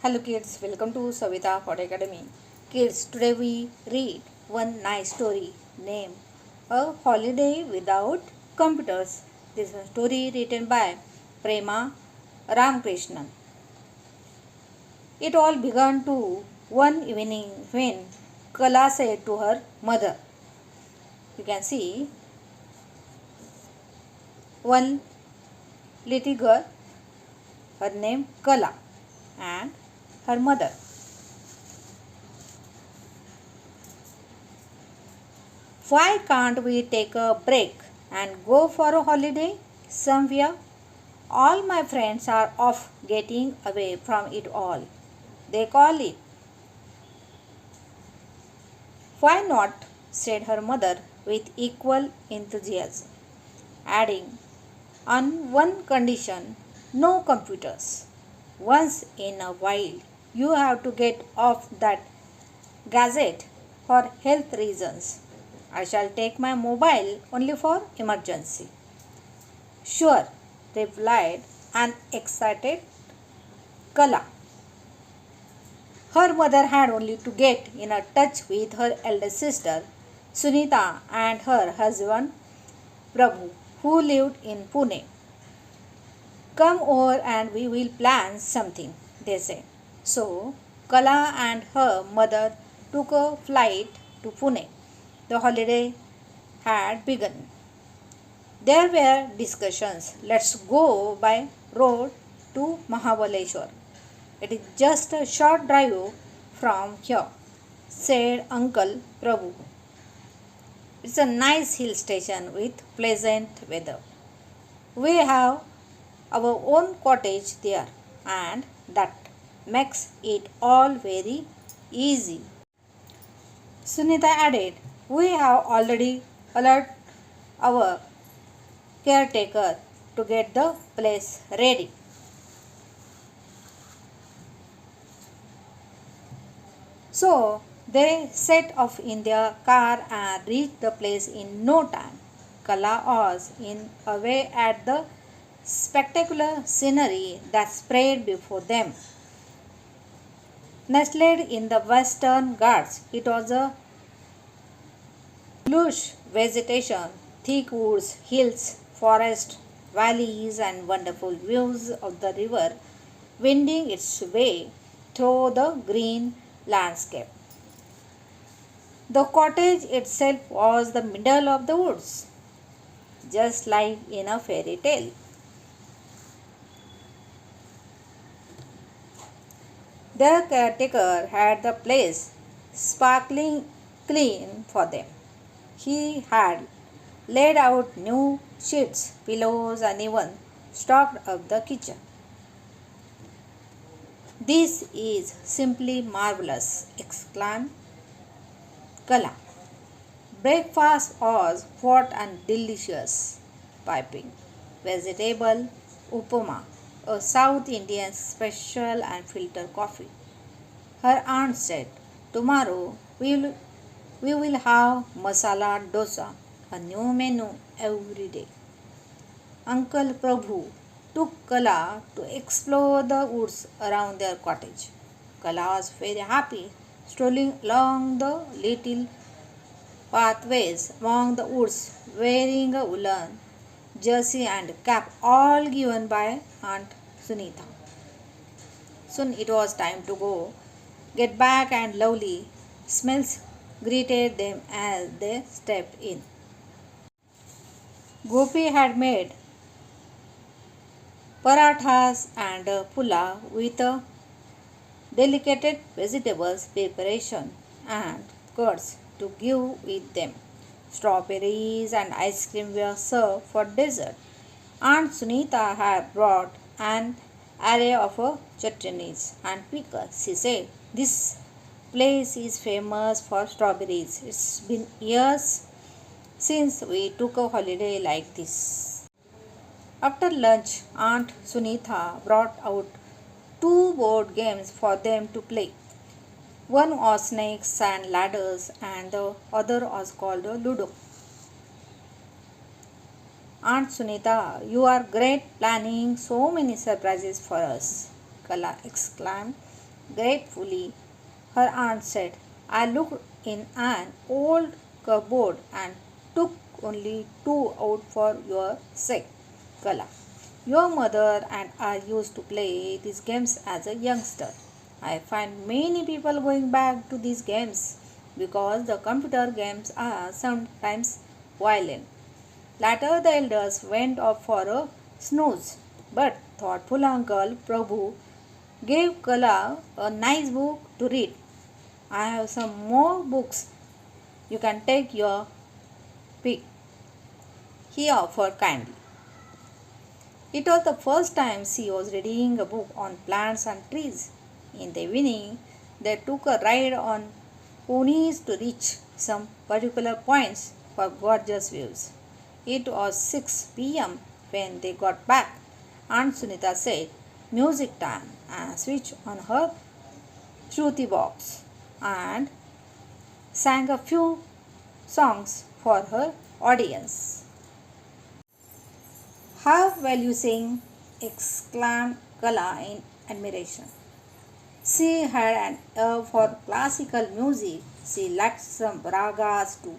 Hello kids, welcome to Savita Fort Academy. Kids, today we read one nice story named A Holiday Without Computers. This is a story written by Prema Ramakrishnan. It all began to one evening when Kala said to her mother, you can see one little girl, her name Kala, and her mother. Why can't we take a break and go for a holiday somewhere? All my friends are off getting away from it all. They call it. Why not? Said her mother with equal enthusiasm, adding, on one condition, no computers. Once in a while, you have to get off that gadget for health reasons. I shall take my mobile only for emergency. Sure, replied an excited Kala. Her mother had only to get in a touch with her elder sister Sunita and her husband Prabhu, who lived in Pune. Come over and we will plan something, they said. So, Kala and her mother took a flight to Pune. The holiday had begun. There were discussions. Let's go by road to Mahabaleshwar. It is just a short drive from here, said Uncle Prabhu. It's a nice hill station with pleasant weather. We have our own cottage there, and that makes it all very easy. Sunita added, we have already alerted our caretaker to get the place ready. So they set off in their car and reached the place in no time. Kala was in away at the spectacular scenery that spread before them. Nestled in the western Ghats, it was a lush vegetation, thick woods, hills, forests, valleys, and wonderful views of the river winding its way through the green landscape. The cottage itself was the middle of the woods, just like in a fairy tale. Their caretaker had the place sparkling clean for them. He had laid out new sheets, pillows, and even stocked up the kitchen. This is simply marvelous, exclaimed Kala. Breakfast was hot and delicious, piping vegetable upama, a South Indian special, and filter coffee. Her aunt said, tomorrow we will have masala dosa, a new menu every day. Uncle Prabhu took Kala to explore the woods around their cottage. Kala was very happy, strolling along the little pathways among the woods, wearing a woolen jersey and cap, all given by Aunt Sunita. Soon it was time to go. Get back, and lovely smells greeted them as they stepped in. Gopi had made parathas and pula with a delicate vegetables preparation and curds to give with them. Strawberries and ice cream were served for dessert. Aunt Sunita had brought an array of chutneys and pickles. She said, this place is famous for strawberries. It's been years since we took a holiday like this. After lunch, Aunt Sunita brought out two board games for them to play. One was snakes and ladders, and the other was called Ludo. Aunt Sunita, you are great planning so many surprises for us, Kala exclaimed. gratefully. Her aunt said, I looked in an old cupboard and took only two out for your sake, Kala. Your mother and I used to play these games as a youngster. I find many people going back to these games because the computer games are sometimes violent. Later, the elders went off for a snooze, but thoughtful Uncle Prabhu gave Kala a nice book to read. I have some more books. You can take your pick, he offered kindly. It was the first time she was reading a book on plants and trees. In the evening, they took a ride on ponies to reach some particular points for gorgeous views. It was 6 p.m. when they got back. Aunt Sunita said, music time, and switched on her Shruti box and sang a few songs for her audience. How well you sing! Exclaimed Kala in admiration. She had an ear for classical music. She liked some ragas too.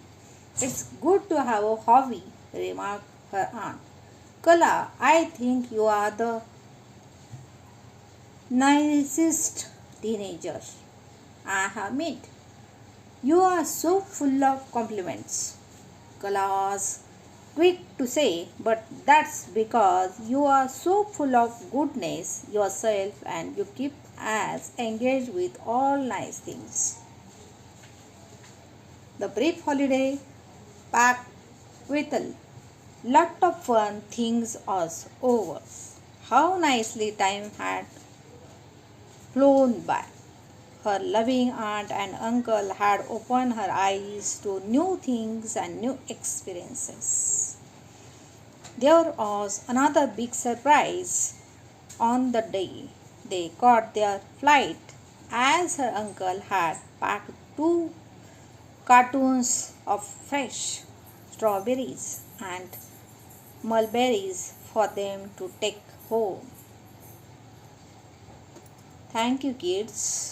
It's good to have a hobby, remarked her aunt. Kala, I think you are the nicest teenager I have met. You are so full of compliments. Kala was quick to say, but that's because you are so full of goodness yourself and you keep us engaged with all nice things. The brief holiday packed with a lot of fun things was over. How nicely time had flown by. Her loving aunt and uncle had opened her eyes to new things and new experiences. There was another big surprise on the day they caught their flight, as her uncle had packed two cartons of fresh strawberries and mulberries for them to take home. Thank you, kids.